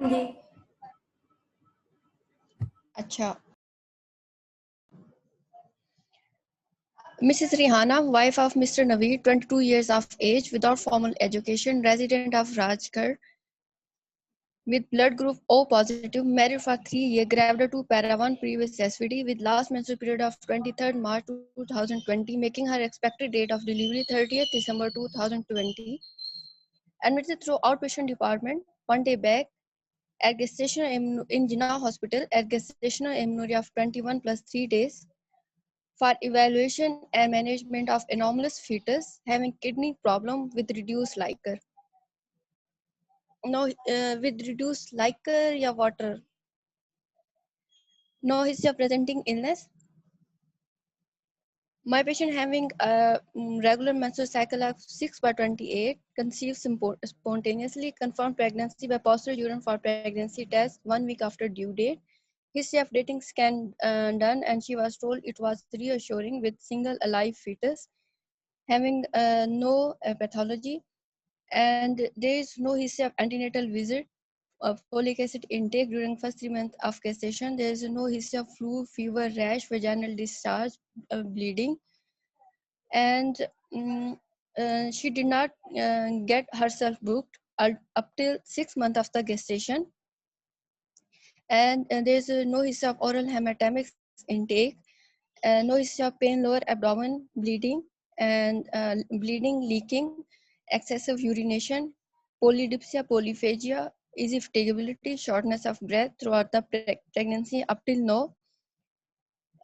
जी। अच्छा. Mrs. Rihana, wife of Mr. Naveed, 22 years of age, without formal education, resident of Rajgarh, with blood group O positive, married for 3 years, gravida 2 para 1, previous SVD, with last menstrual period of 23rd March 2020, making her expected date of delivery 30th December 2020. Admitted through outpatient department 1 day back at gestational in Jinnah Hospital at gestational amenorrhea of 21 plus 3 days for evaluation and management of anomalous fetus having kidney problem with reduced liquor. No, with reduced liquor या water. No history of presenting illness. My patient having a regular menstrual cycle of 6 by 28, conceived spontaneously, confirmed pregnancy by positive urine for pregnancy test 1 week after due date. History of dating scan done, and she was told it was reassuring with single alive fetus, having no pathology, and there is no history of antenatal visit of folic acid intake during first 3 months of gestation. There is no history of flu, fever, rash, vaginal discharge, bleeding, and she did not get herself booked up till 6 months of the gestation. And there is no history of oral hematamics intake, no history of pain, lower abdomen, bleeding, and bleeding, leaking, excessive urination, polydipsia, polyphagia, easy fatigability, shortness of breath throughout the pregnancy up till now.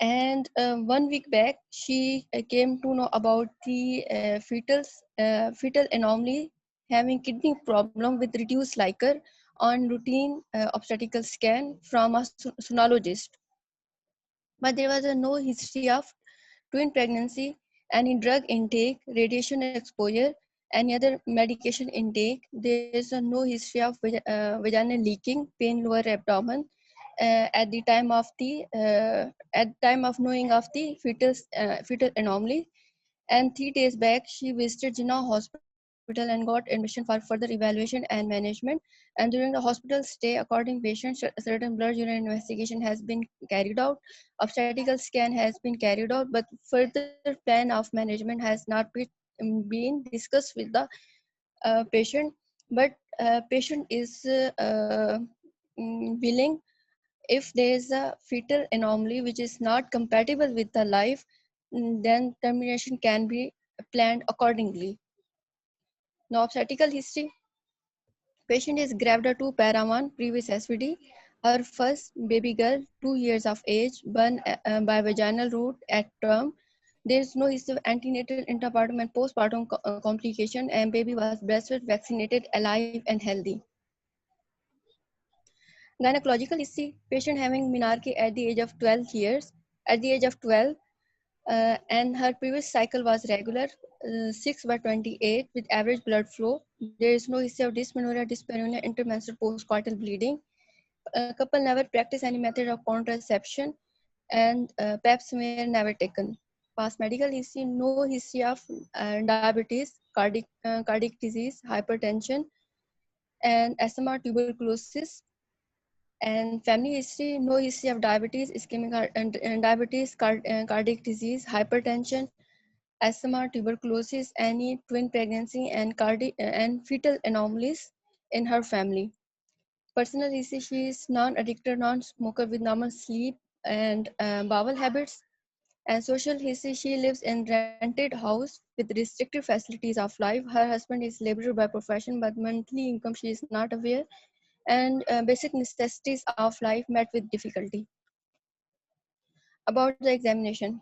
And 1 week back, she came to know about the fetal anomaly, having kidney problem with reduced liquor on routine obstetrical scan from a sonologist. But there was no history of twin pregnancy, any drug intake, radiation exposure, any other medication intake. There is no history of vaginal leaking, pain lower abdomen at the time of the knowing of the fetal anomaly. And 3 days back, she visited Jinnah Hospital and got admission for further evaluation and management. And during the hospital stay, according patient, certain blood urine investigation has been carried out. Obstetrical scan has been carried out, but further plan of management has not been discussed with the patient. But patient is willing if there is a fetal anomaly which is not compatible with the life, then termination can be planned accordingly. Now, obstetrical history. Patient is gravida 2 para 1, previous SVD. Her first baby girl, 2 years of age, born by vaginal route at term. There is no history of antenatal, interpartum, and postpartum complication, and baby was breastfed, vaccinated, alive, and healthy. Gynecological history, patient having menarche at the age of 12 years. At the age of 12, and her previous cycle was regular, 6 by 28 with average blood flow. There is no history of dysmenorrhea, dyspareunia, intermenstrual postcoital bleeding. Couple never practiced any method of contraception, and pap smear never taken. Past medical history, no history of diabetes, cardiac disease, hypertension, and asthma, tuberculosis. And family history, no history of diabetes, ischemic heart, and diabetes, cardiac disease, hypertension, asthma, tuberculosis, any twin pregnancy, and and fetal anomalies in her family. Personal history, she is non-addicted, non-smoker with normal sleep and bowel habits. And social history, she lives in rented house with restricted facilities of life. Her husband is laborer by profession, but monthly income she is not aware. And basic necessities of life met with difficulty. About the examination.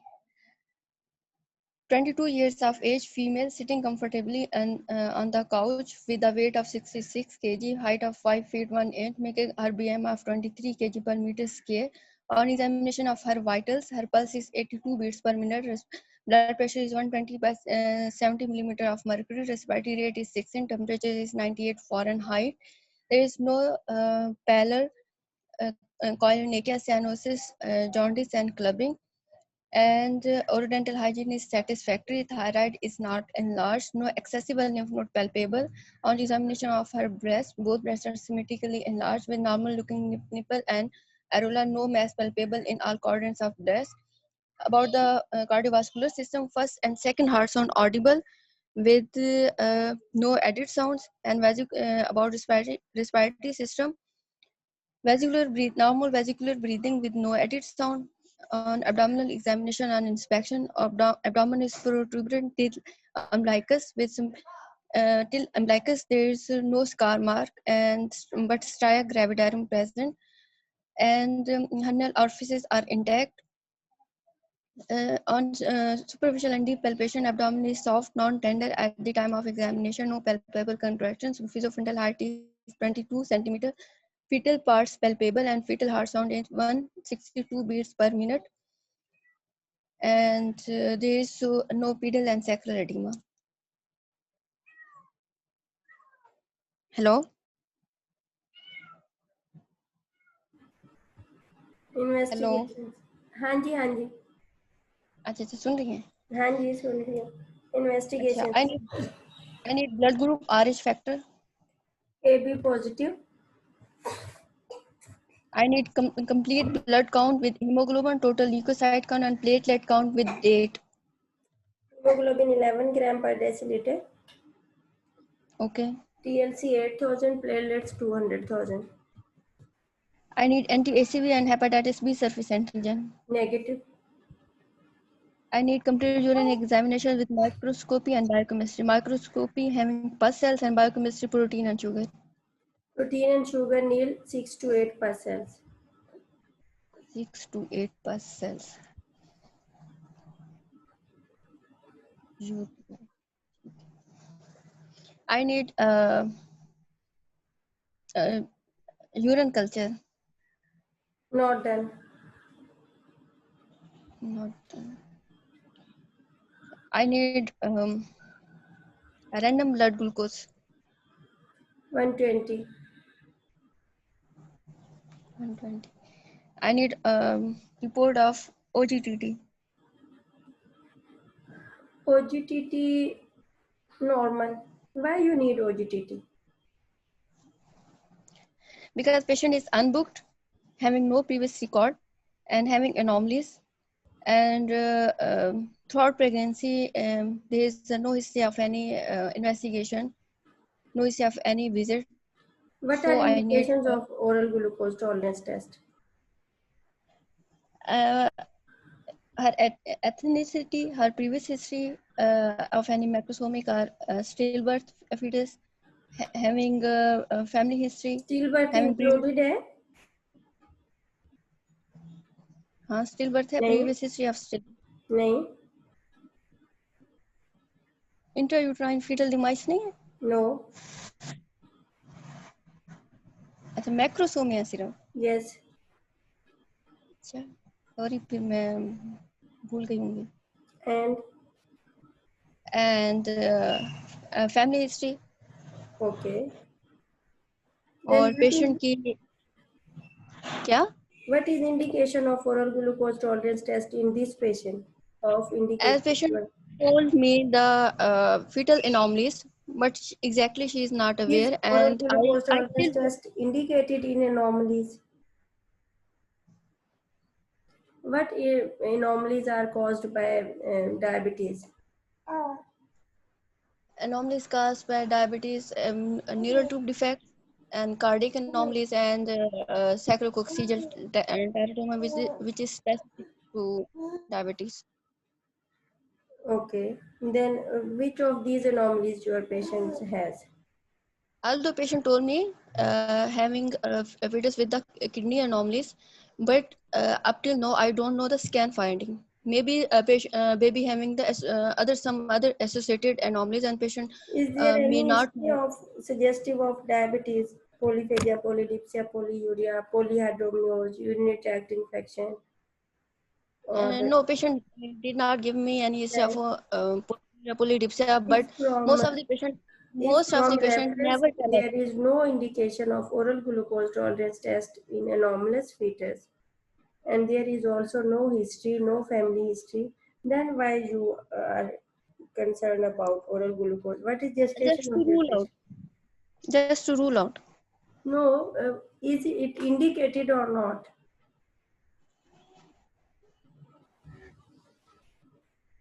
22 years of age, female, sitting comfortably on the couch with a weight of 66 kg, height of 5 feet 1 inch, making her BMI of 23 kg per meter square. On examination of her vitals, her pulse is 82 beats per minute, blood pressure is 120 by 70 millimeter of mercury, respiratory rate is 16, temperature is 98 Fahrenheit. There is no pallor, koilonychia, cyanosis, jaundice, and clubbing. And orodental hygiene is satisfactory. Thyroid is not enlarged. No accessible lymph node palpable. On examination of her breast, both breasts are symmetrically enlarged with normal looking nipple and areola. No mass palpable in all quadrants of breast. About the cardiovascular system, first and second heart sound audible with no added sounds. And about respiratory system, normal vesicular breathing with no added sound. On abdominal examination and inspection, abdomen is protuberant till umbilicus with some till umbilicus there is no scar mark and but stria gravidarum present, and hernial orifices are intact. On superficial and deep palpation, abdomen is soft, non-tender at the time of examination. No palpable contractions. Superficial height is 22 centimeter. Fetal parts palpable and fetal heart sound is 162 beats per minute. And there is no pedal and sacral edema. Hello. Hello. Investigation. हाँ जी हाँ जी. अच्छा अच्छा सुन रही हैं. हाँ जी सुन रही हूँ. Investigation. I need blood group RH factor. AB positive. I need complete blood count with hemoglobin, total leukocyte count, and platelet count with date. Hemoglobin 11 gram per deciliter. Okay. TLC 8,000, platelets 200,000. I need anti-ACV and hepatitis B surface antigen. Negative. I need complete urine examination with microscopy and biochemistry. Microscopy having pus cells and biochemistry protein and sugar. Protein and sugar nil, 6 to 8 per cells. 6 to 8 pus cells. I need urine culture. Not done. Not done. I need a random blood glucose. 120. 120. I need report of OGTT. OGTT normal. Why you need OGTT? Because patient is unbooked, having no previous record, and having anomalies. And throughout pregnancy, there is no history of any investigation, no history of any visit. What So are I need indications of oral glucose tolerance test? her ethnicity, her previous history of any macrosomic or stillbirth fetus, having family history, Stillbirth having included है? stillbirth है, नहीं. previous history of still. नहीं. Intrauterine fetal demise नहीं है? No. अच्छा macrosomia सिर्फ. Yes. अच्छा sorry फिर मैं भूल गई होंगी. And family history. Okay. और patient की क्या? What is indication of oral glucose tolerance test in this patient? Of indication. As patient told me the fetal anomalies, but exactly she is not aware. Is oral And glucose I tolerance test indicated in anomalies? What anomalies are caused by diabetes? anomalies caused by diabetes, neural tube defect, and cardiac anomalies, and sacrococcygeal teratoma, which is specific to diabetes. Okay. Then which of these anomalies your patient has? Although patient told me having a fetus with the kidney anomalies, but up till now I don't know the scan finding. Maybe a patient, baby having the some other associated anomalies, and patient Is there may any not history know. of suggestive of diabetes, polyphagia, polydipsia, polyuria, polyhydramnios, urinary tract infection? Or No, patient did not give me any history of polydipsia, if but most of the from patient reference never tell us. there is no indication of oral glucose tolerance test in anomalous fetus. and there is also no history, no family history, then why you are concerned about oral glucose? What is Just gestation to of your rule patient? out. Just to rule out. No, is it indicated or not?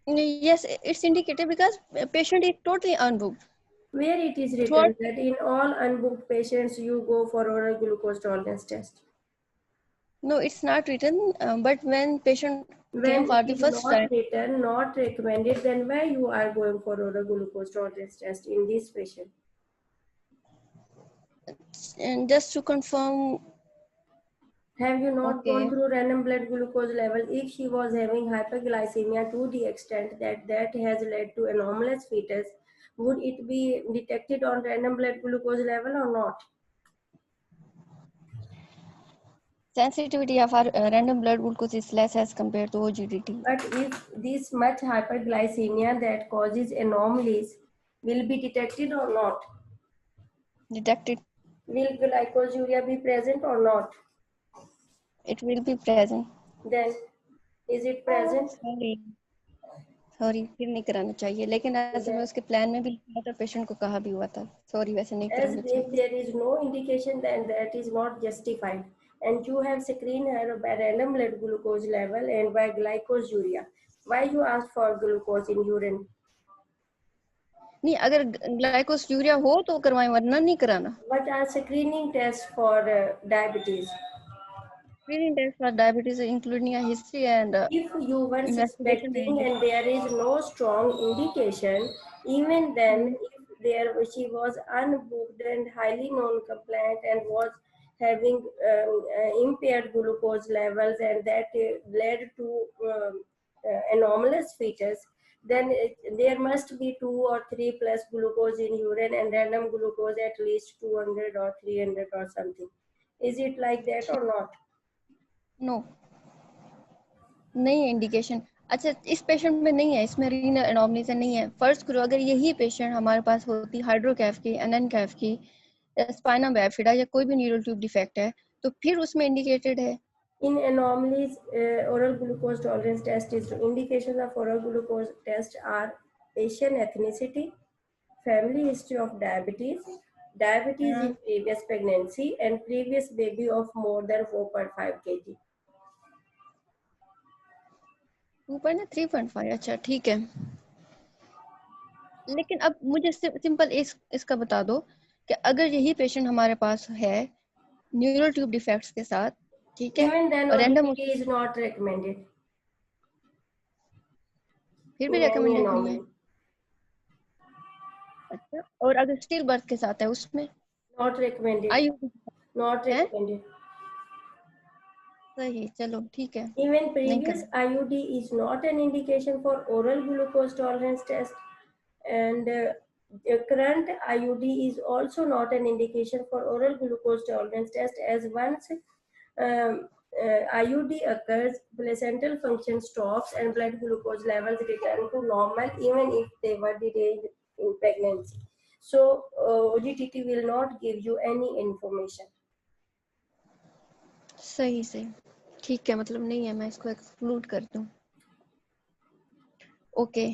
Yes, it's indicated because patient is totally unbooked. Where it is Throughout, written that in all unbooked patients you go for oral glucose tolerance test. no, it's not written. But when patient came When for it the is first not time, written, not recommended, then why you are going for oral glucose tolerance test in this patient? and just to confirm, Have you not gone okay, through random blood glucose level? If she was having hyperglycemia to the extent that that has led to anomalous fetus, would it be detected on random blood glucose level or not? sensitivity of our random blood glucose is less as compared to OGDT. But if this much hyperglycemia that causes anomalies will be detected or not? Detected, Will glycosuria be present or not? it will be present. Then, is it present? Sorry sorry फिर नहीं कराना चाहिए लेकिन ऐसे में Then, उसके plan में भी लिखा था पेशेंट को कहा भी हुआ था सॉरी वैसे नहीं as कराना if चाहिए there is no indication, then that is not justified. And you have screened her by random blood glucose level and by glycosuria. Why you ask for glucose in urine? नहीं अगर ग्लाइकोस्यूरिया हो तो करवाएं वरना नहीं कराना What are screening tests for diabetes? Screening test for diabetes including history and If you were investigation suspecting रहेंगे and there is no strong indication, even then, if there she was unbooked and highly non-compliant and was having impaired glucose levels and that led to anomalous fetus, then there must be 2 or 3 plus glucose in urine and random glucose at least 200 or 300 or something. Is it like that or not? No नहीं है indication अच्छा इस patient में नहीं है इसमें renal anomalies नहीं है फर्स्ट करो अगर यही पेशेंट हमारे पास होती हाइड्रोकैफ की एनएनकैफ की स्पाइना बैफिडा या कोई भी न्यूरल ट्यूब डिफेक्ट है तो फिर उसमें इंडिकेटेड है In anomalies, oral glucose tolerance test is indications of oral glucose test are Asian ethnicity, family history of diabetes, diabetes in previous pregnancy, and previous baby of more than 4.5 kg. 3.5 अच्छा ठीक है लेकिन अब मुझे simple इसका बता दो कि अगर यही पेशेंट हमारे पास है न्यूरल ट्यूब डिफेक्ट्स के साथ ठीक है Even then, और random OGTT is not recommended फिर भी in any रिकमेंडेड नहीं है anomaly. अच्छा और अगर स्टिल बर्थ के साथ है उसमें Not recommended. आयु Not है recommended. सही चलो ठीक है Even नहीं previous करना IUD is not an indication for oral glucose tolerance test, and the current IUD is also not an indication for oral glucose tolerance test, as once IUD occurs, placental function stops and blood glucose levels return to normal even if they were delayed in pregnancy. So OGTT will not give you any information. सही सही ठीक है मतलब नहीं है मैं इसको exclude कर दूं okay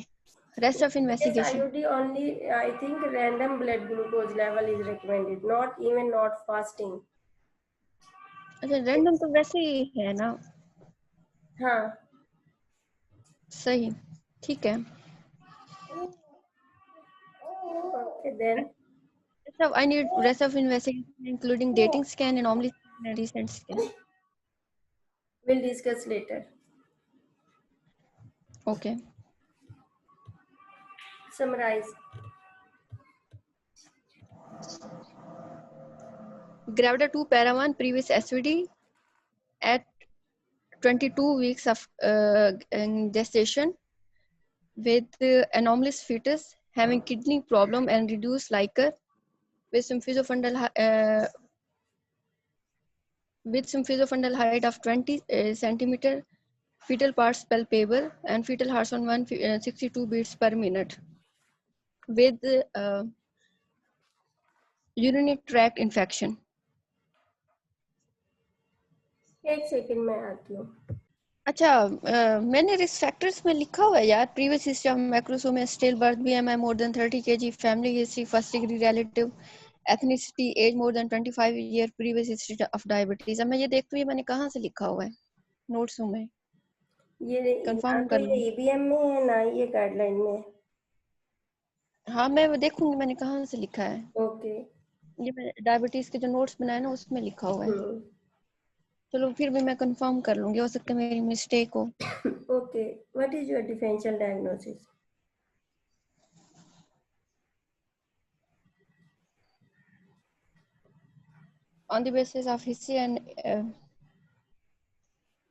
rest of Yes, investigation IUD only, I think random blood glucose level is recommended, not fasting. अच्छा रैंडम तो वैसे ही है ना हाँ. सही ठीक है Okay, then So I need rest of investigation, including dating scan, anomaly scan, and recent scan. we'll discuss later. Okay. Summarize. Gravida 2 para 1 previous SVD at 22 weeks of gestation with anomalous fetus having kidney problem and reduced liquor with some physofundal height of 20 centimeter, fetal parts palpable, and fetal hearts on 162 beats per minute with urinary tract infection. एक second में आती हूँ। अच्छा, मैंने risk factors में लिखा हुआ है यार, previous history of macrosome, still birth, BMI more than 30 kg, family history, first degree relative, ethnicity, age more than 25 year, previous history of diabetes. अब मैं ये देखती हूँ मैंने कहाँ से लिखा हुआ है नोट्स में, ये ना कंफर्म तो कर ये लूँ। ईबीएम में है ना ये गाइडलाइन में है। हाँ मैं वो देखूंगी मैंने कहाँ से लिखा है। ओके। ये मैं डायबिटीज के जो नोट्स बनाए ना उसमें लिखा हुआ है। हम्म। चलो फिर भी मैं कंफर्म कर लूंगी, हो सकता है मेरी मिस्टेक हो। Okay, what is your differential diagnosis? On the basis of history and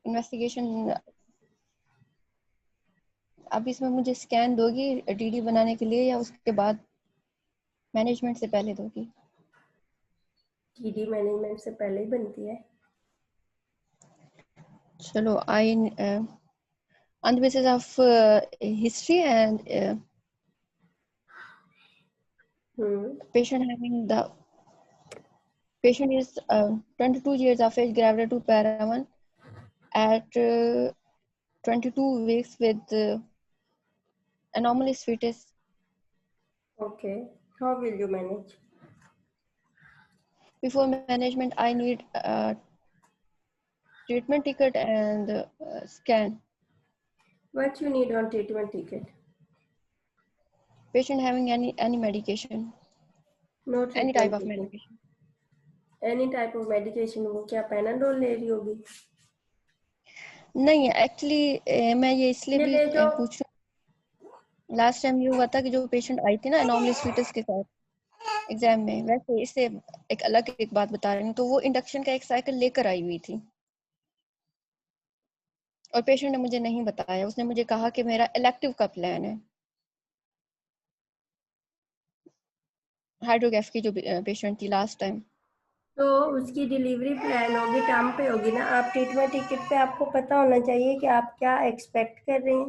investigation. अब इसमें मुझे स्कैन दोगी डीडी बनाने के लिए या उसके बाद मैनेजमेंट से पहले दोगी? टीडी मैनेजमेंट से पहले ही बनती है। चलो I on the basis of history and patient having the patient is 22 years of age, gravid to para 1 at 22 weeks with anomalous fetus. Okay, how will you manage? Before management, I need a treatment ticket and scan. What you need on treatment ticket? Patient having any medication, No any type treatment of ticket. medication. Any type of medication? वो क्या Panadol ले रही होगी? नहीं actually मैं ये इसलिए ये भी ले जो। पूछ रही हूँ, लास्ट टाइम ये हुआ था कि जो पेशेंट आई थी ना एनोमलिस फीटस के साथ एग्जाम में, वैसे इससे एक अलग एक बात बता रही हूँ। तो वो इंडक्शन का एक साइकिल लेकर आई हुई थी और पेशेंट ने मुझे नहीं बताया, उसने मुझे कहा कि मेरा इलेक्टिव का प्लान है। हाइड्रोगैफ की जो पेशेंट थी लास्ट टाइम। तो उसकी डिलीवरी प्लान होगी, टाइम पे होगी ना। आप ट्रीटमेंट टिकट पे आपको पता होना चाहिए कि आप क्या एक्सपेक्ट कर रहे हैं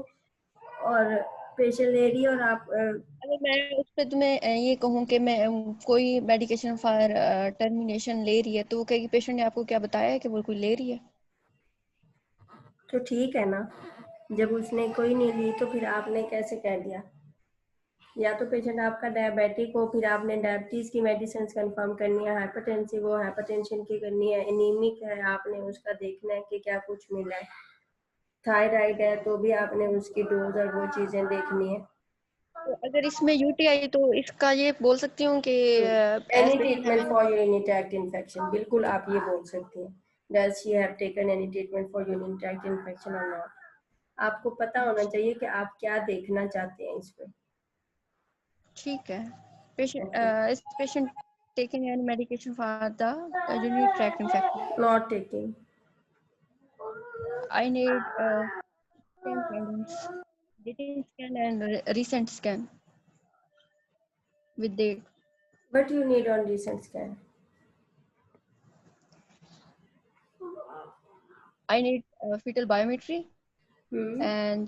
और पेशेंट ले रही है और आप अगर मैं उस पर तुम्हें ये कहूँ कि मैं कोई मेडिकेशन फॉर टर्मिनेशन ले रही है तो वो कहेगी पेशेंट ने आपको क्या बताया है कि वो कोई ले रही है? तो ठीक है ना। जब उसने कोई नहीं ली तो फिर आपने कैसे कह दिया? या तो पेशेंट आपका डायबिटिक हो, फिर आपने डायबिटीज की मेडिसिन कंफर्म करनी है, हाइपरटेंसिव हो हाइपरटेंशन की करनी है, एनीमिक है आपने उसका देखना है कि क्या कुछ मिला है, थायराइड है तो भी आपने उसकी डोज और वो चीजें देखनी है। तो अगर इसमें यूटीआई तो इसका ये बोल सकती हूँ कि any as patient treatment having. For urinary tract infection, बिल्कुल आप ये बोल सकती हैं। Does she have taken any treatment for urinary tract infection और नॉट? आपको पता होना चाहिए कि आप क्या देखना चाहते हैं इस पे। ठीक है। Patient okay. Is patient taking any medication for the urinary tract infection? Not taking. I need scan findings, detailed scan and recent scan with date. What you need on recent scan? I need fetal biometry Hmm. and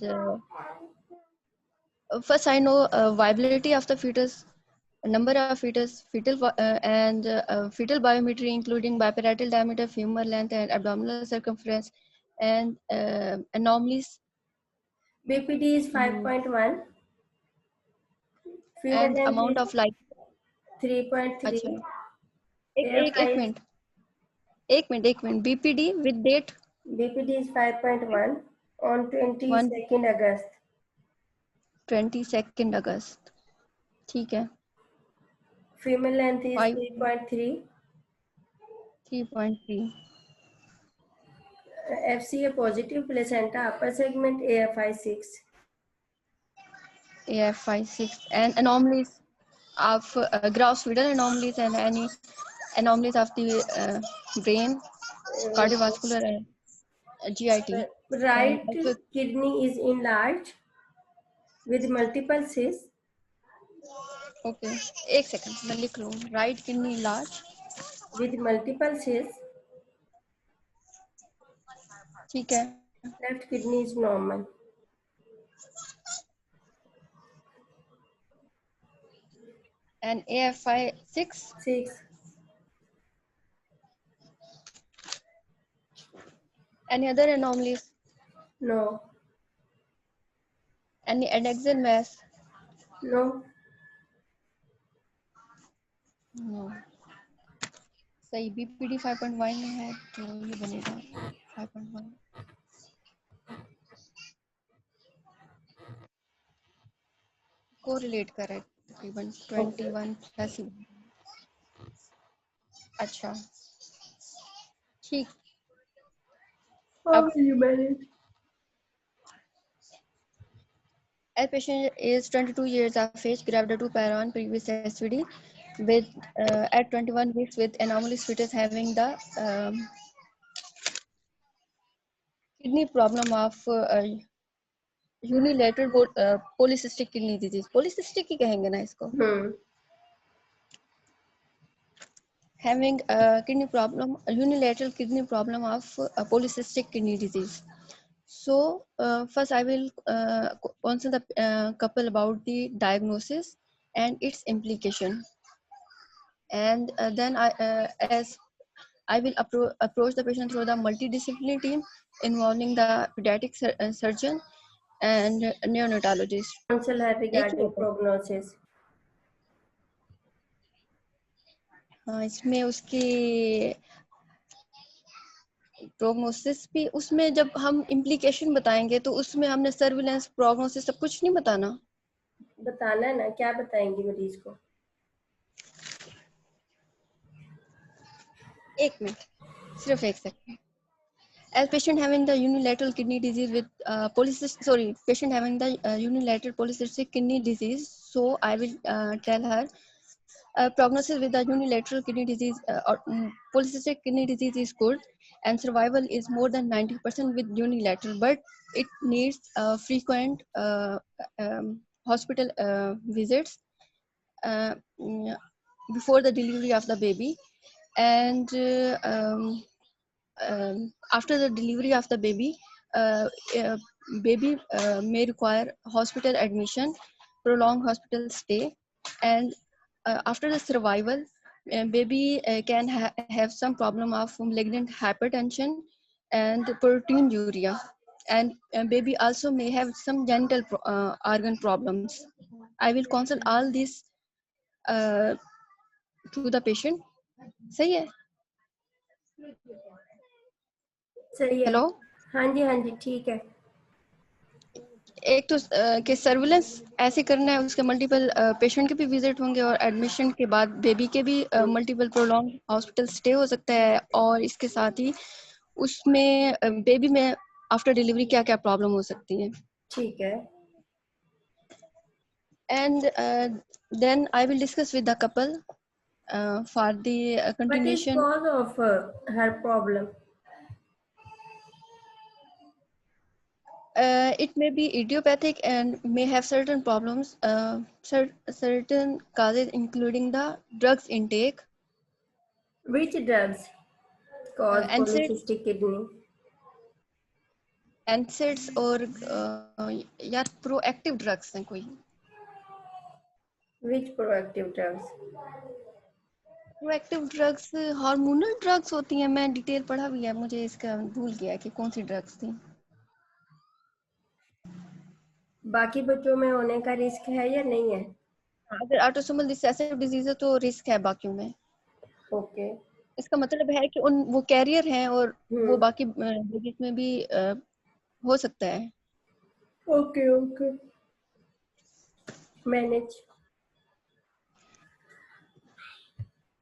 first I know viability of the fetus, number of fetus, and fetal biometry including biparietal diameter, femur length, and abdominal circumference, and anomalies. BPD is mm, 5.1. Female and length amount is of like 3.3. अच्छा एक AFI is minute एक minute BPD with date BPD is 5.1 on 1 22nd August. 22nd अगस्त, ठीक है। Female length is 5 3.3. 3.3 FCA positive placenta upper segment AFI 6. AFI 6 and anomalies of gross fetal anomalies and any anomalies of the brain, cardiovascular and GIT. And Right also, kidney is enlarged with multiple cysts. okay, एक second मैं लिख लूँ। Right kidney large With multiple cysts. ठीक है। Left kidney is normal. and AFI 6 6. Any other anomalies? No. Any adnexal mass? No. No. सही BPD 5.1 में है तो ये बनेगा 5.1. कोरिलेट करें तकरीबन 21 प्लस. अच्छा ठीक. How will you manage? A patient is 22 years of age, gravid 2 para on previous SVD with at 21 weeks with anomalous fetus having the kidney problem of unilateral polycystic kidney disease. Polycystic ही कहेंगे ना इसको. Having a kidney problem, a unilateral kidney problem of polycystic kidney disease. So first I will answer the couple about the diagnosis and its implication, and then as I will approach the patient through the multidisciplinary team involving the pediatric surgeon and neonatologist. Counsel her regarding prognosis. हाँ, इसमें उसकी prognosis भी, उसमें जब हम implication बताएंगे तो उसमें हमने सर्विलेंस प्रोग्नोसिस सब कुछ नहीं बताना. बताना ना, क्या बताएंगी मरीज को? एक मिनट, सिर्फ एक second. As patient having the unilateral kidney disease with patient having the unilateral polycystic kidney disease, so I will tell her prognosis with the unilateral kidney disease or polycystic kidney disease is good, and survival is more than 90% with unilateral, but it needs frequent hospital visits before the delivery of the baby, and after the delivery of the baby, baby may require hospital admission, prolonged hospital stay, and after the survival, baby can have some problem of malignant hypertension and proteinuria, and baby also may have some genital organ problems. I will counsel all this to the patient. सही है? सही है. Hello. हाँ जी ठीक है. एक तो कि सर्विलेंस ऐसे करना है, उसके मल्टीपल पेशेंट के भी विजिट होंगे और एडमिशन के बाद बेबी के भी मल्टीपल प्रोलॉन्ग हॉस्पिटल स्टे हो सकता है, और इसके साथ ही उसमें बेबी में आफ्टर डिलीवरी क्या क्या प्रॉब्लम हो सकती है. ठीक है. And then I will discuss with the couple for the continuation. What is cause of her problem? It may be idiopathic and may have certain problems, certain causes including the drugs intake. Which drugs cause NSAIDs, polycystic kidney? NSAIDs और या proactive drugs हैं कोई. Which proactive drugs? Proactive drugs hormonal drugs होती हैं. मैं detail पढ़ा भी है, मुझे इसका भूल गया कि कौन सी ड्रग्स थी. बाकी बच्चों में होने का रिस्क है या नहीं है? अगर ऑटोसोमल रिसेसिव डिजीज है तो रिस्क है बाकियों में. ओके. इसका मतलब है कि वो कैरियर हैं और वो बाकी बेबीज में भी हो सकता है. ओके. मैनेज.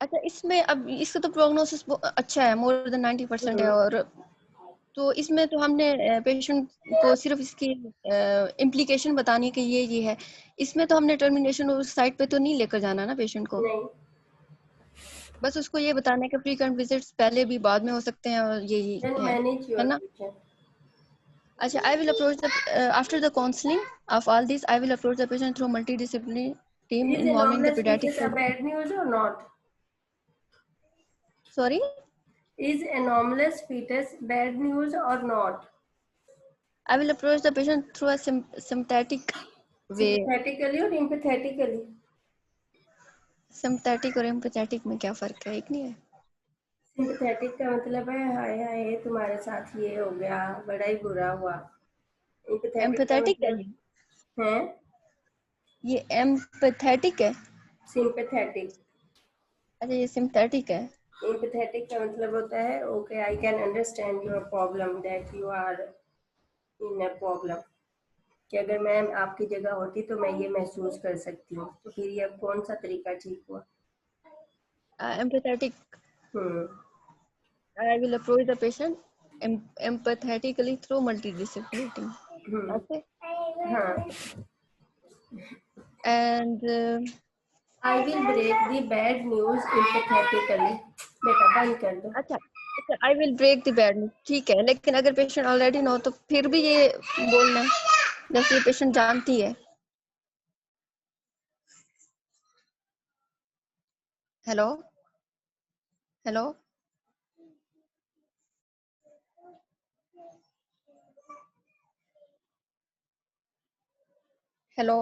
अच्छा, इसमें अब इसका तो प्रोग्नोसिस अच्छा है, मोर देन 90% है, और तो इसमें तो हमने पेशेंट को सिर्फ इसकी इम्प्लीकेशन बतानी कि ये है. इसमें तो हमने टर्मिनेशन उस साइड पे तो नहीं लेकर जाना ना पेशेंट को. नहीं. बस उसको ये बताना है कि फ्रीक्वेंट विजिट्स पहले भी बाद में हो सकते हैं और यही है ना. अच्छा, I will approach the after the counseling of all this, I will approach the patient through multidisciplinary team Is involving the anomalous pediatric. fetus a bad news or not? Sorry? Is anomalous fetus bad news or not? I will approach the patient through a sympathetic way. Sympathetically or empathetically? Sympathetic और empathetic में क्या फर्क है? एक नहीं है. Sympathetic का मतलब है हाय हाय तुम्हारे साथ ये हो गया, बड़ा ही बुरा हुआ। एम्पैथेटिक का एम्पैथेटिक है मतलब है ये एम्पैथेटिक है। सिंपैथेटिक। अच्छा ये सिंथेटिक है। एम्पैथेटिक का मतलब होता है okay I can understand your problem that you are in a problem, कि अगर मैं आपकी जगह होती तो मैं ये महसूस कर सकती हूँ। तो फिर ये कौन सा तरीका ठीक हुआ? Empathetic, hmm. I will approach the patient empathetically through multidisciplinary team. Hmm. Okay. हाँ। And I will break the bad news empathetically. बेटा बंद कर दो। अच्छा अच्छा, I will break the bad news, ठीक है, लेकिन अगर पेशेंट ऑलरेडी नो तो फिर भी ये बोलना है जैसे ये पेशेंट जानती है। Hello hello hello.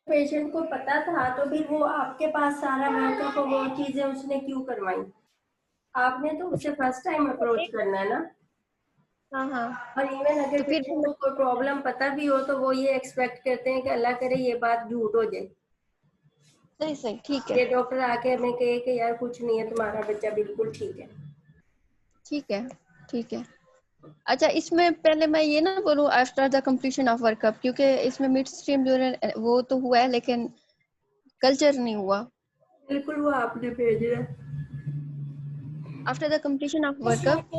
पेशेंट को पता था तो फिर वो आपके पास सारा वर्कअप और वो चीजें उसने क्यों करवाई? आपने तो उससे फर्स्ट टाइम अप्रोच करना है ना। हाँ हाँ। और इवन अगर तो फिर पेशेंट को कोई प्रॉब्लम पता भी हो तो वो ये एक्सपेक्ट करते हैं कि अल्लाह करे ये बात झूठ हो जाए, सही सही ठीक है ये डॉक्टर आके हमें कहे कि यार कुछ नहीं है, तुम्हारा बच्चा बिल्कुल ठीक है। ठीक है ठीक है। अच्छा इसमें पहले मैं ये ना बोलूँ after the completion of workup, क्योंकि इसमें मिड स्ट्रीम जो है वो तो हुआ है लेकिन कल्चर नहीं हुआ। बिल्कुल वो आपने भेजा। After the completion of workup,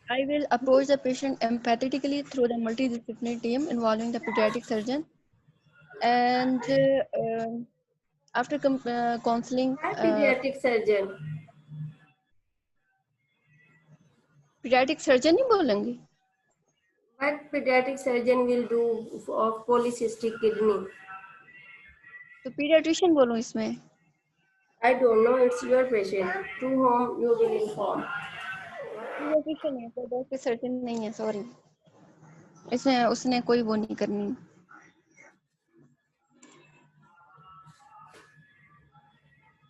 I will approach the patient empathetically through the multidisciplinary team involving the pediatric surgeon. And after counseling, paediatric surgeon. pediatric surgeon नहीं बोलेंगे What pediatric surgeon will do of polycystic kidney? तो pediatrician बोलूँ इसमें। I don't know, it's your patient to whom you will inform. pediatrician है, pediatric surgeon नहीं है, sorry। इसमें उसने कोई वो नहीं करनी।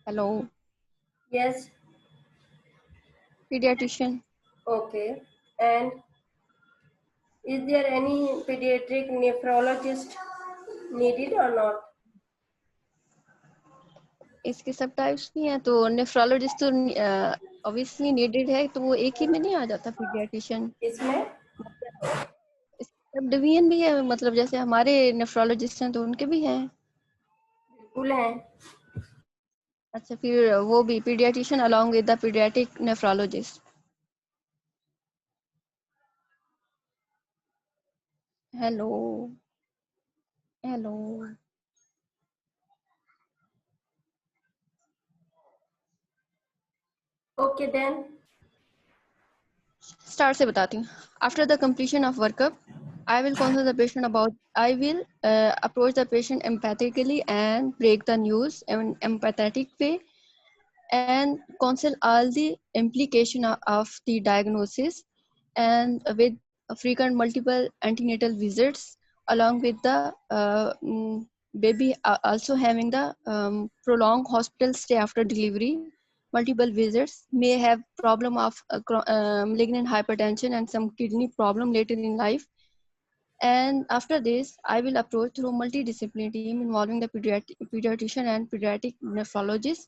Hello. Yes. pediatrician। Okay. And is there any pediatric nephrologist needed or not? इसके सब टाइप्स नहीं है तो नेफ्रोलॉजिस्ट तो ऑब्वियसली नीडेड है, तो वो एक ही में नहीं आ जाता पीडियाट्रिशियन। इसमें सब डिवीजन भी है, मतलब जैसे हमारे नेफ्रोलॉजिस्ट हैं तो उनके भी हैं। बिल्कुल है। अच्छा फिर वो भी paediatrician along with the paediatric nephrologist. Hello hello. Okay then. Start से बताती हूँ। After the completion of workup I will consult the patient about I will approach the patient empathically and break the news in empathetic way and counsel all the implication of the diagnosis, and with frequent multiple antenatal visits along with the baby also having the prolonged hospital stay after delivery. Multiple visits may have problem of malignant hypertension and some kidney problem later in life. And after this, I will approach through multidisciplinary team involving the pediatrician and pediatric nephrologist.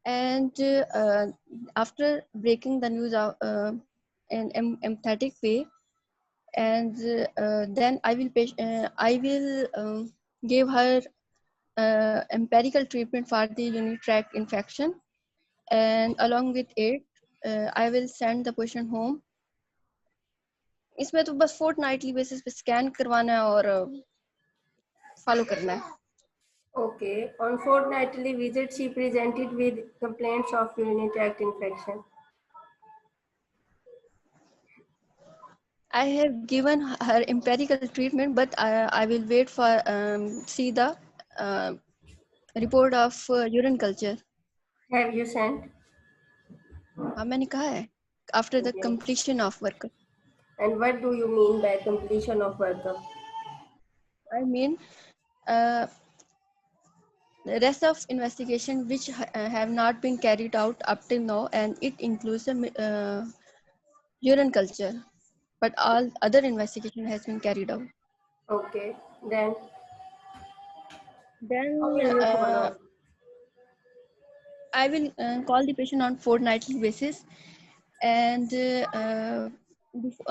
And after breaking the news out in empathetic way, and then I will give her empirical treatment for the urinary tract infection, and along with it I will send the patient home. इसमें तो बस fortnightly basis पे scan करवाना है और follow करना है। Okay. On fortnightly visit, she presented with complaints of urinary tract infection. I have given her empirical treatment, but I will wait for see the uh, report of urine culture. Have you sent? हाँ मैंने कहा है after the Okay. completion of workup. And what do you mean by completion of workup? I mean uh, the rest of investigation which have not been carried out up till now, and it includes the urine culture, but all other investigation has been carried out. Okay. Then how Then will you follow? I will call the patient on fortnightly basis, and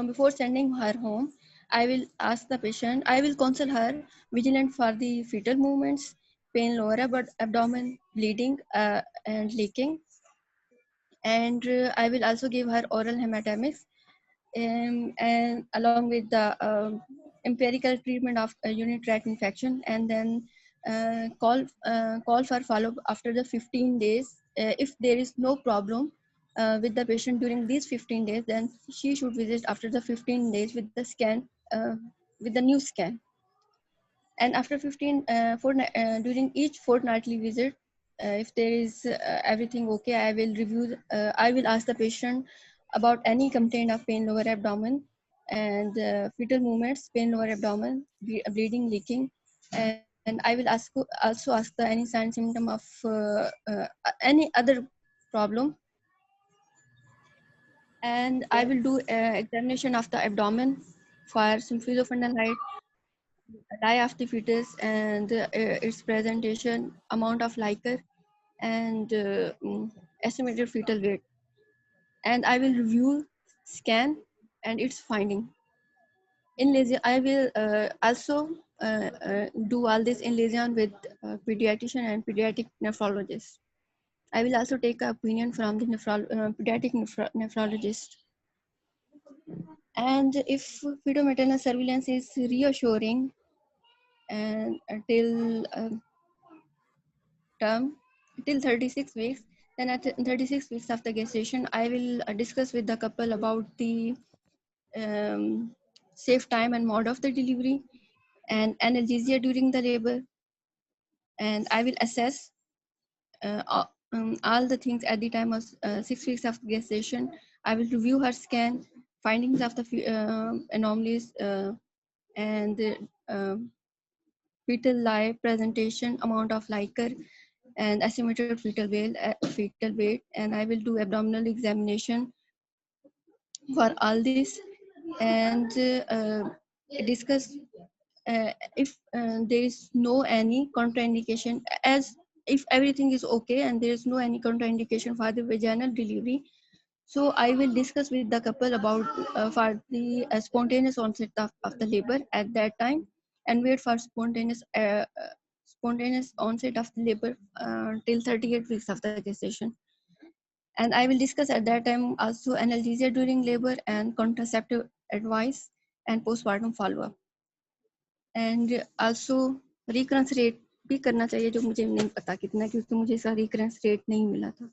before sending her home, I will ask the patient. I will counsel her vigilant for the fetal movements, pain lower abdomen, bleeding, and leaking, and I will also give her oral hematomics, and along with the empirical treatment of urinary tract infection, and then call for follow-up after the 15 days. If there is no problem with the patient during these 15 days, then she should visit after the 15 days with the scan, with the new scan. And after 15 during each fortnightly visit, if there is everything okay, I will review, I will ask the patient about any complaint of pain lower abdomen and fetal movements, pain lower abdomen, bleeding, leaking, and I will also ask the any sign symptom of any other problem, and I will do examination of the abdomen for some physiofundal height, lie of the fetus, and its presentation, amount of liquor, and estimated fetal weight. And I will review scan and its finding. In liaison, I will also do all this in liaison with pediatrician and pediatric nephrologist. I will also take an opinion from the pediatric nephrologist. And if fetal-maternal surveillance is reassuring, and until term till 36 weeks, then at 36 weeks of the gestation, I will discuss with the couple about the safe time and mode of the delivery and analgesia during the labor, and I will assess all the things at the time of 6 weeks of gestation. I will review her scan, findings of the anomalies, and fetal lie presentation, amount of liquor, and estimated fetal weight, and I will do abdominal examination for all this, and discuss if there is no any contraindication, as if everything is okay and there is no any contraindication for the vaginal delivery. So I will discuss with the couple about for the spontaneous onset of the labor at that time, and wait for spontaneous onset of the labor till 38 weeks of the gestation. And I will discuss at that time also analgesia during labor and contraceptive advice and postpartum follow-up. And also recurrence rate भी करना चाहिए, जो मुझे नहीं पता कितना, क्योंकि मुझे इसका recurrence rate नहीं मिला था.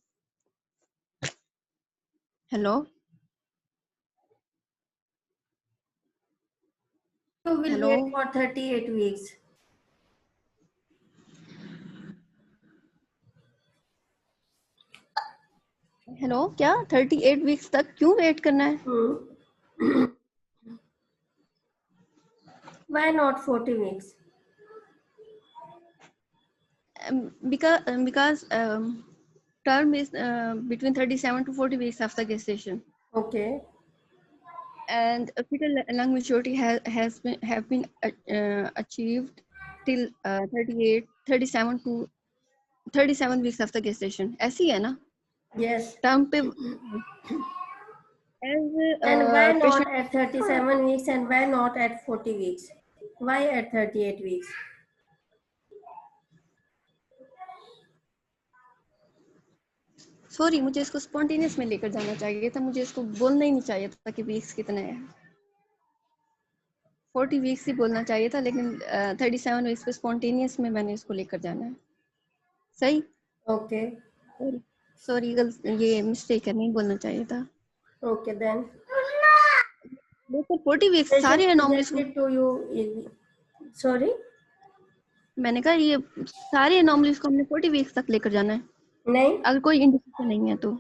Hello. You will Hello. wait for 38 weeks. Hello, क्या 38 वीक्स तक क्यों वेट करना है? Why not 40 weeks? Because term is between 37 to 40 weeks after gestation. Okay. And fetal lung maturity have been achieved till 37 to 37 weeks after gestation. ऐसी है ना? Yes. Term पे. And why not at 37 weeks and why not at 40 weeks? Why at 38 weeks? Sorry, मुझे इसको spontaneous में लेकर जाना चाहिए था, मुझे इसको बोलना ही नहीं चाहिए था कि वीक्स कितने हैं. 40 वीक्स ही बोलना चाहिए था, लेकिन 37 वीक्स पे स्पॉन्टेनियस में मैंने इसको लेकर जाना है. सही. Okay. सॉरी, ये मिस्टेक है, नहीं बोलना चाहिए था. Okay then. लेकिन 40 वीक्स सारे एनोमलीज to you. Sorry. मैंने कहा ये सारे एनोमलीज को हमने 40 वीक्स तक लेकर जाना है. नहीं. अगर कोई इंडिकेशन नहीं है तो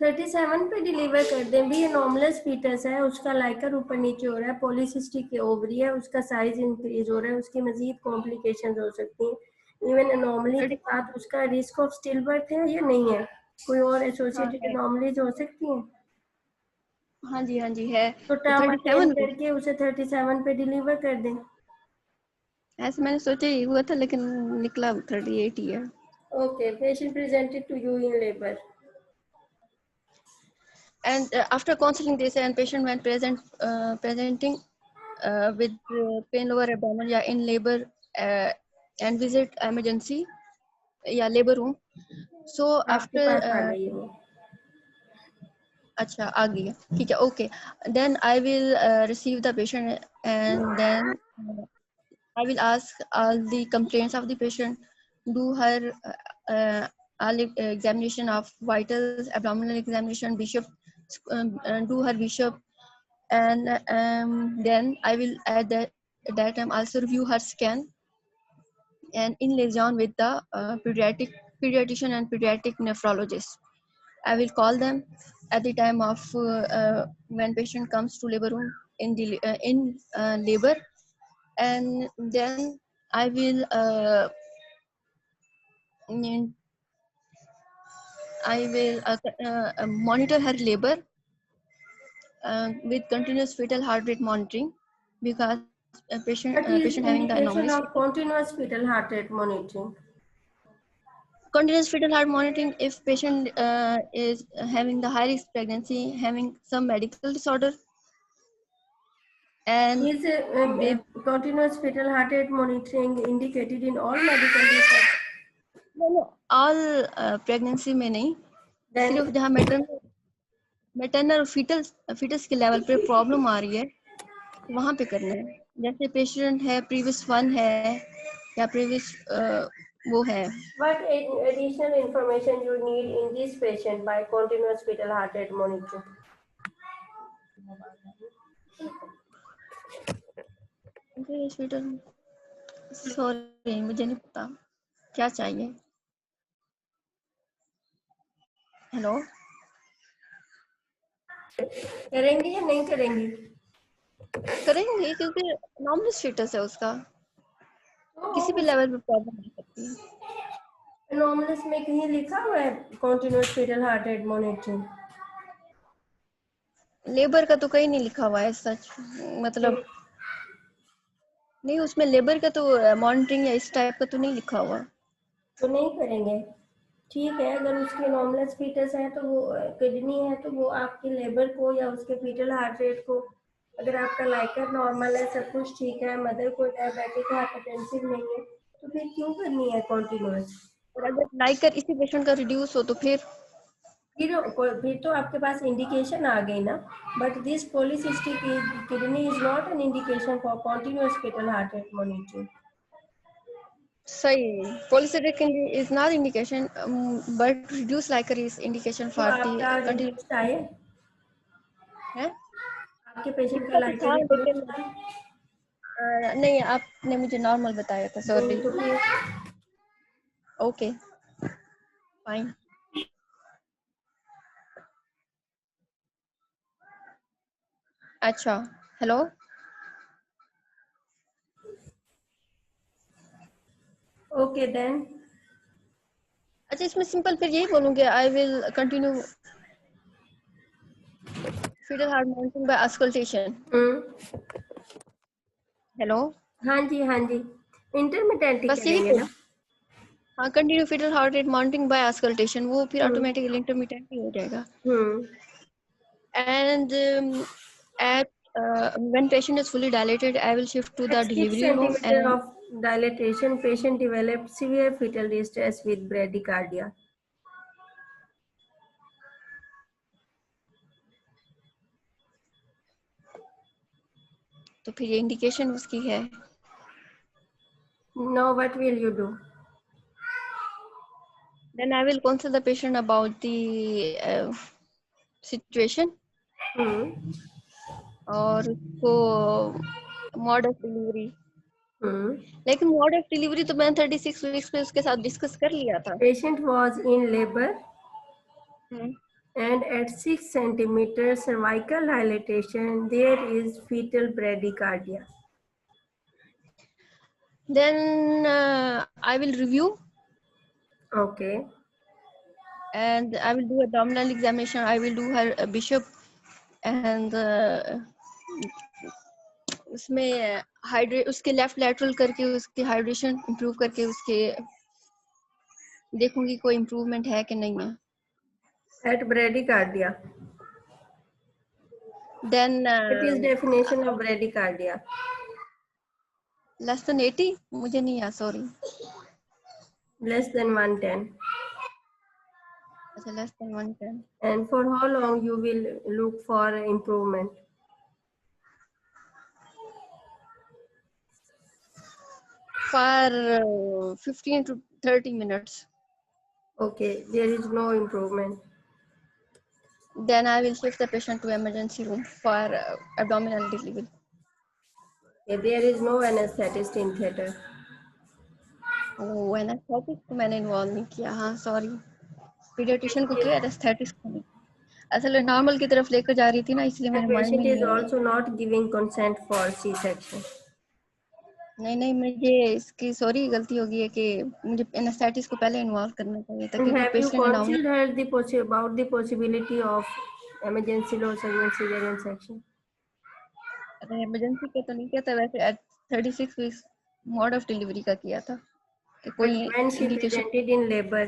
37 पे डिलीवर कर दें भी। ये नॉर्मलस फीटस है, उसका लाइकर ऊपर नीचे हो रहा है, पॉलीसिस्टिक ओवरी है, उसका साइज इंक्रीज हो रहा है, उसकी मजीद कॉम्प्लिकेशंस हो सकती हैं। इवन अनोमली के साथ उसका रिस्क ऑफ स्टिल बर्थ है या नहीं है, कोई और हाँ एसोसिएटेड है। अनोमलीज हो सकती हैं। हाँ जी है। तो तो टर्म अटेन 37 वीक, करके उसे 37 पे डिलीवर कर दें। ऐसे मैंने सोचा ही हुआ था लेकिन निकला 38 ही है। Okay, patient presented to you in labour. And after counseling this and patient when presenting with pain lower abdomen या in labor and visit emergency या labor room. So आपके after पास आ गई है वो। अच्छा आ गया, ठीक है, okay. Then I will receive the patient and then I will ask all the complaints of the patient, do her all examination of vitals, abdominal examination, bishop, do her bishop, and then I will at that time also review her scan and in liaison with the pediatrician and pediatric nephrologist. I will call them at the time of when patient comes to labor room in labor, and then I will monitor her labor with continuous fetal heart rate monitoring because What is patient having the indication anomalous of continuous fetal heart rate monitoring? continuous fetal heart monitoring if patient is having the high risk pregnancy, having some medical disorder, and Is baby, continuous fetal heart rate monitoring indicated in all medical research? all pregnancy में नहीं, Then सिर्फ जहाँ maternal foetus के level पे problem आ रही है वहाँ पे करना है। जैसे पेशेंट है प्रीवियस 1 है या प्रीवियस वो है। what additional information you need in this patient by continuous fetal heart rate monitoring? Sorry मुझे नहीं पता क्या चाहिए। हेलो, करेंगे या नहीं करेंगे? करेंगे क्योंकि नॉर्मल फीटस है उसका, किसी भी लेवल पे प्रॉब्लम आ सकती है। नॉर्मल्स में कहीं लिखा हुआ है continuous fetal heart rate monitoring? Labour का तो कहीं नहीं लिखा हुआ है सच, मतलब नहीं उसमें लेबर का तो मॉनिटरिंग या इस टाइप का तो नहीं लिखा हुआ। तो नहीं करेंगे, ठीक है। अगर उसके नॉर्मलस फीटस है तो वो किडनी है तो वो आपके लेबर को या उसके फीटल हार्ट रेट को, अगर आपका लाइकर नॉर्मल है, सब कुछ ठीक है, मदर को डायबिटिक हाइपरटेंसिव नहीं है, तो फिर क्यों करनी है कॉन्टिन्यूस? और अगर लाइकर इसी पेशेंट का रिड्यूस हो तो फिर तो आपके पास इंडिकेशन आ गई ना। But this polycystic kidney is not an indication for continuous fetal heart rate monitoring. सही, polycystic is not indication, but reduced liker is indication तो for the आपका continuous रिड्यूस्ड आए, है। आपके पेशेंट का इसका तो लाइकर था लेकिन रिड्यूस्ड आए। नहीं आपने मुझे नॉर्मल बताया था, सॉरी। तो फिर ओके फाइन। अच्छा हेलो, ओके देन। अच्छा इसमें सिंपल फिर यही बोलूँगी, I will continue fetal heart monitoring by auscultation। Hello, हाँ जी हाँ जी, इंटरमिटेंट ही बस यही करेंगे बोल, ना। हाँ continue fetal heart rate monitoring by auscultation, वो फिर ऑटोमेटिकली इंटरमिटेंट ही हो जाएगा। And at when patient is fully dilated, I will shift to the At 6 delivery room centimeter and of dilatation, patient developed severe fetal distress with bradycardia. तो फिर ये indication उसकी है। Now what will you do? Then I will consult the patient about the situation और उसको mode of delivery. लेकिन mode of delivery तो मैंने 36 वीक्स पे उसके साथ डिस्कस कर लिया था। Patient was in labor. And at 6 centimeters cervical dilatation, there is fetal bradycardia. Then I will review Okay. and I will do abdominal examination. I will do her bishop and उसमें hydrate उसके left lateral करके उसकी hydration improve करके उसके देखूंगी कोई improvement है कि नहीं है. At bradycardia. Then What is definition of bradycardia? less than 80 मुझे नहीं याद, सॉरी. Less than 110. अच्छा, less than 110. And for how long you will look for improvement? For 15 to 30 minutes. Okay, there is no improvement. Then I will shift the patient to emergency room for abdominal delivery. Okay, there is no anesthetist in theater. Oh, anesthetic को मैंने involve नहीं किया. हाँ, sorry. Paediatrician को किया, anaesthetics को नहीं. असल में नॉर्मल की तरफ लेकर जा रही थी ना, इसलिए The मेरे माइंड में patient is नहीं आया. also not giving consent for C-section. नहीं, मुझे इसकी सॉरी गलती होगी है कि मुझे एनेस्थेटिक्स को पहले इन्वॉल्व करना चाहिए था, क्योंकि Have you patient counseled her about the possibility of emergency low segment cesarean section? Emergency का तो नहीं किया था, वैसे एट 36 वीक्स मोड ऑफ डिलीवरी का किया था कि But कोई when she indication. presented in labor,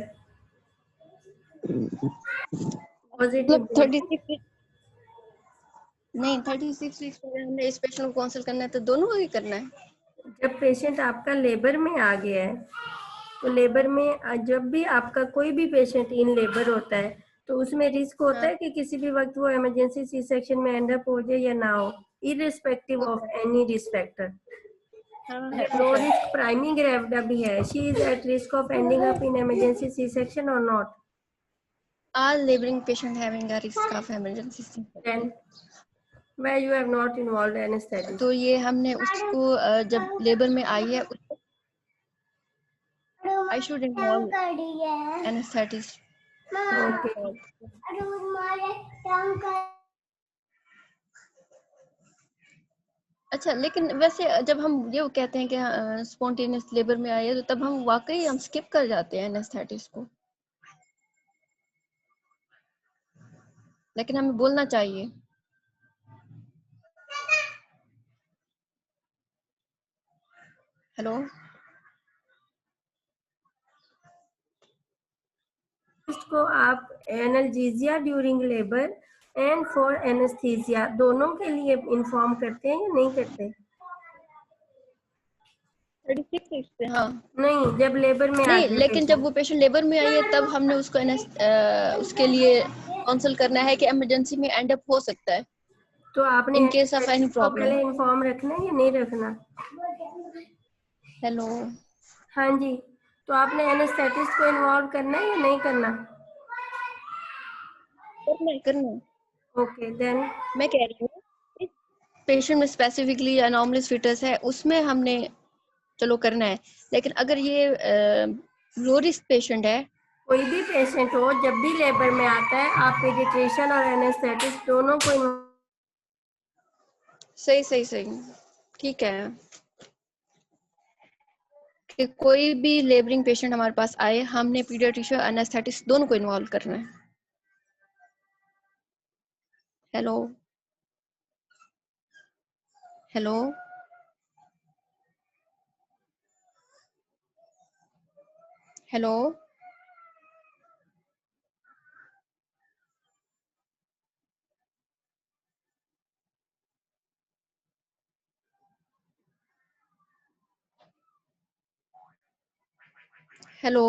was it मतलब important? 36 नहीं, 36 वीक्स में हमने इस पेशेंट को काउंसिल करना है तो दोनों ही करना है. जब पेशेंट आपका लेबर में आ गया है, तो लेबर में जब भी आपका कोई भी पेशेंट इन लेबर होता है, तो उसमें रिस्क होता है कि किसी भी वक्त वो इमरजेंसी सी सेक्शन में एंड अप हो जाए या ना हो, irrespective of any risk factor. Low risk primary gravida भी है. She is at risk of ending up in emergency C section और not? All laboring patient having a risk of emergency C-section. Then why you have not involved anesthetic? तो ये हमने उसको जब labour में आई है उसको I should involve anesthetist. Okay. अच्छा, लेकिन वैसे जब हम ये कहते हैं कि स्पॉन्टेनियस लेबर में आई है, तो तब हम वाकई हम स्किप कर जाते हैं एनेस्थेटिस्ट को, लेकिन हमें बोलना चाहिए. हेलो, को आप analgesia during labour and for anaesthesia दोनों के लिए इन्फॉर्म करते हैं या नहीं करते? 36 वीक्स पे. हाँ, नहीं, जब लेबर में नहीं, आते हैं लेकिन जब वो पेशेंट लेबर में आई है तब हमने उसको उसके लिए काउंसिल करना है कि इमरजेंसी में एंड अप हो सकता है तो आपने in case of any anaesthetist को प्रॉब्लम. पहले इन्फॉर्म रखना है या नहीं रखना? हेलो, हाँ जी, तो आपने एनेस्थेटिस्ट को इन्वॉल्व करना है या नहीं करना? करना. ओके, देन मैं कह रही हूँ पेशेंट में स्पेसिफिकली अनॉमलिस फिटस है, उसमें हमने चलो करना है, लेकिन अगर ये लो रिस्क पेशेंट है, कोई भी पेशेंट हो जब भी लेबर में आता है, आप पीडियाट्रिशियन और एनेस्थेटिस्ट दोनों को सही, ठीक है कि कोई भी लेबरिंग पेशेंट हमारे पास आए, हमने पीडियाट्रिशियन एनेस्थेटिस्ट दोनों को इन्वॉल्व करना है. Hello, hello, hello, hello.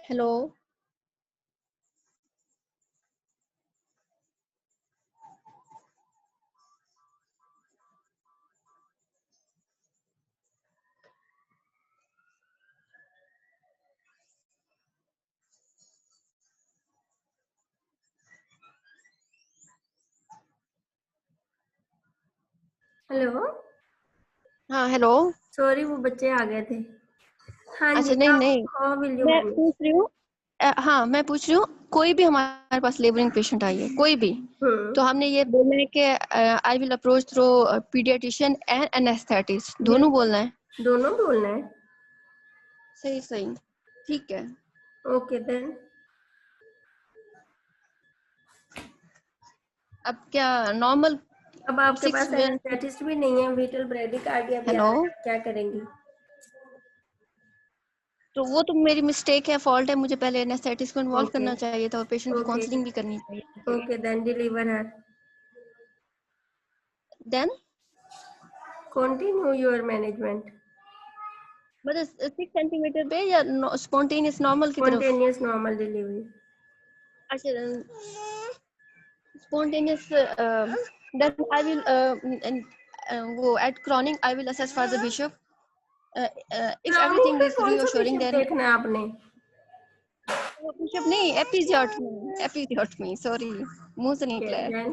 Hello, hello. हाँ हेलो। सॉरी, वो बच्चे आ गए थे। हाँ जी, अच्छा नहीं नहीं, हाउ विल यू मैं मैनेज? पूछ रही हूँ हाँ मैं पूछ रही हूँ, कोई भी हमारे पास लेबरिंग पेशेंट आई है कोई भी, तो हमने ये बोलना है कि I will approach through paediatrician and anaesthetist, दोनों बोलना है? दोनों बोलना है। सही सही, ठीक है। Okay then. अब क्या नॉर्मल अब आपके 6? पास एनेस्थेटिस्ट भी नहीं है, विटल ब्रेडिकार्डिया भी आ हेलो, रहा है, क्या करेंगी? तो वो तो मेरी मिस्टेक है, फॉल्ट है, मुझे पहले एनेस्थेटिस्ट को इन्वॉल्व ओके करना चाहिए था और पेशेंट की ओके काउंसलिंग भी करनी चाहिए। Okay then deliver her. Then continue your management. मतलब 6 सेंटीमीटर पे या स्पॉन्टेनियस नॉर्मल की तरफ? Spontaneous normal delivery. अच्छा, spontaneous then I will go at crowning I will assess for the bishop, if crowning everything का is कौन सा reassuring bishop then देखना है आपने? bishop नहीं, episiotomy sorry, मुंह से ओके निकला है। Then.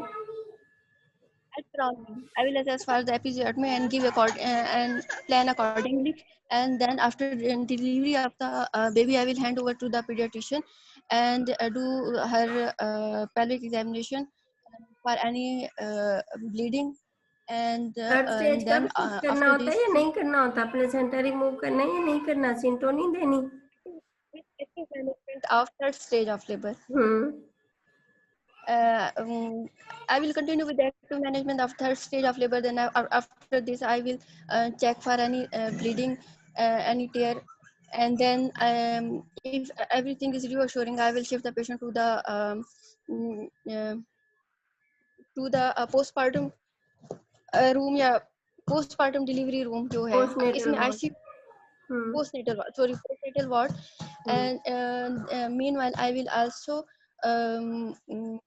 At crowning I will assess for the episiotomy and give and plan accordingly, and then after delivery of the baby I will hand over to the pediatrician and do her pelvic examination for any bleeding, third stage and का then भी कुछ करना after होता है this या नहीं करना होता? प्लेसेंटा रिमूव करना है या नहीं करना? सिंटो नहीं देनी? active management of third stage of labor. Hmm. I will continue with the active management of third stage of labor. Then after this, I will check for any bleeding, any tear, and then if everything is reassuring, I will shift the patient to the mm, uh, postpartum room या postpartum delivery room जो है postnatal इसमें ward. ICU hmm postnatal ward, hmm. and meanwhile I will also um, mm,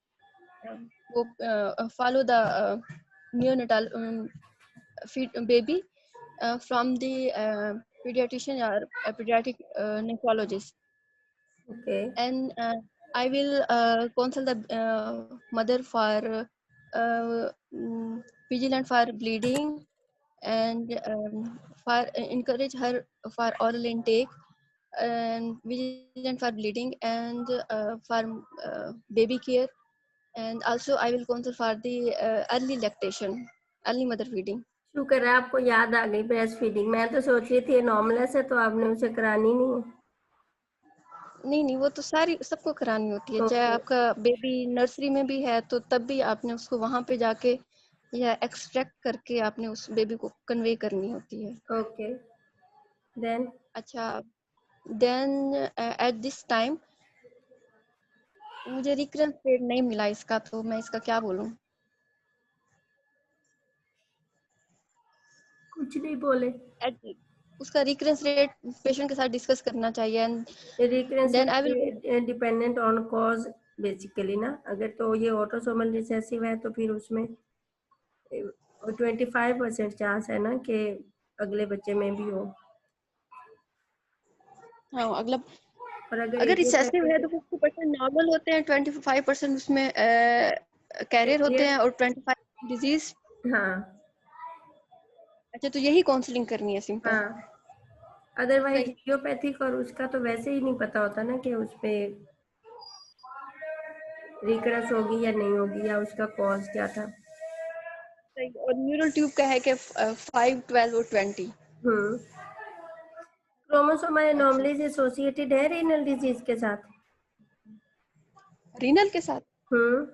follow the neonatal feed baby from the pediatrician or pediatric nephrologist, okay. and I will counsel the mother for vigilant for bleeding, and for encourage her for oral intake, and vigilant for bleeding, and for baby care, and also I will counsel for the early lactation, early mother feeding. शुक्र है आपको याद आ गई breast feeding. मैं तो सोच रही थी नॉर्मलेस है तो आपने उसे करानी नहीं है। नहीं नहीं, वो तो सारी सबको करानी होती है, चाहे ओके आपका बेबी नर्सरी में भी है तो तब भी आपने उसको वहां पे जाके या एक्सट्रैक्ट करके आपने उस बेबी को कन्वे करनी होती है। Okay then. अच्छा, देन एट दिस टाइम मुझे रिकरेंस रेट नहीं मिला इसका, तो मैं इसका क्या बोलूं? कुछ नहीं बोले। उसका रिकरेंस रेट पेशेंट के साथ डिस्कस करना चाहिए, and recurrence then I will dependent on cause basically ना। अगर तो ये ऑटोसोमल रिसेसिव है तो फिर उसमें 25% चांस है ना कि अगले बच्चे में भी हो। हाँ अगला, और अगर अगर रिसेसिव है इडियोपैथिक तो 50% नॉर्मल होते हैं, 25% उसमें कैरियर होते हैं, और 25 डिजीज। हाँ अच्छा, तो यही काउंसलिंग करनी है सिंपल? हाँ। अदरवाइज सही इडियोपैथिक और उसका तो वैसे ही नहीं पता होता ना कि उसपे रिकरेंस होगी या नहीं होगी या उसका कॉज क्या था। सही। और न्यूरल ट्यूब का है कि 5, 12 और 20? क्रोमोसोमल अच्छा, एनोमलीज एसोसिएटेड है रीनल डिजीज के साथ। रीनल के साथ हम्म।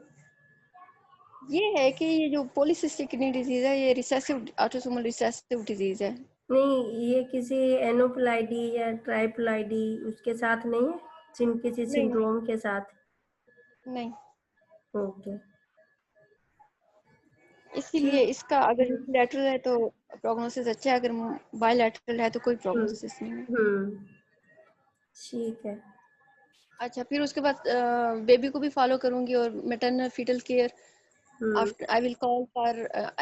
ये है कि ये जो पॉलीसिस्टिक किडनी डिजीज है, ये रिसेसिव ऑटोसोमल रिसेसिव डिजीज है। नहीं, ये किसी एनोप्लाइडी या ट्राइप्लाइडी उसके साथ नहीं है, किसी नहीं नहीं सिंड्रोम के साथ। नहीं, ओके इसीलिए ठीक। इसका अगर यूनिलैटरल है तो प्रोग्नोसिस अच्छा है, अगर बायलैटरल है तो कोई हम्म प्रोग्नोसिस नहीं है। हम्म, ठीक है। अच्छा, फिर उसके बाद बेबी को भी फॉलो करूंगी, और maternal fetal care hmm after I will call for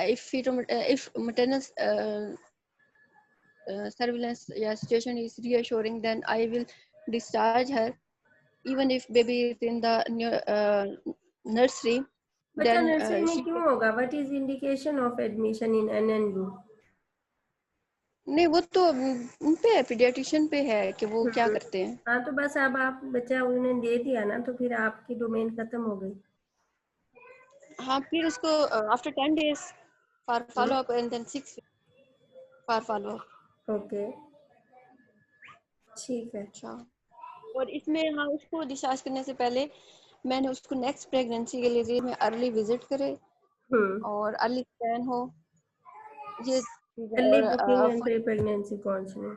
if maternal surveillance situation is reassuring, then I will discharge her even if baby is in the nursery, बच्चा then नर्सरी में she क्यों होगा? What is indication of admission in NNU? नहीं, वो तो उन पे है, पीडियाट्रिशियन पे है कि वो क्या करते हैं। हाँ तो बस अब आप बच्चा उन्होंने दे दिया ना, तो फिर आपकी डोमेन खत्म हो गई। हाँ, फिर उसको after 10 days for follow up and then 6 for follow up. Okay, ठीक है। अच्छा, और इसमें हाँ, उसको डिस्चार्ज करने से पहले मैंने उसको नेक्स्ट प्रेगनेंसी के लिए में अर्ली विजिट करे और अर्ली स्कैन हो, ये चीज़ें, अर्ली और booking and pre pregnancy counselling.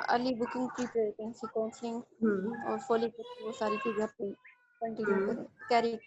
Early booking, pre pregnancy counselling और फॉलिक, वो सारी चीजें अपनी कंटिन्यू करें, कैरी।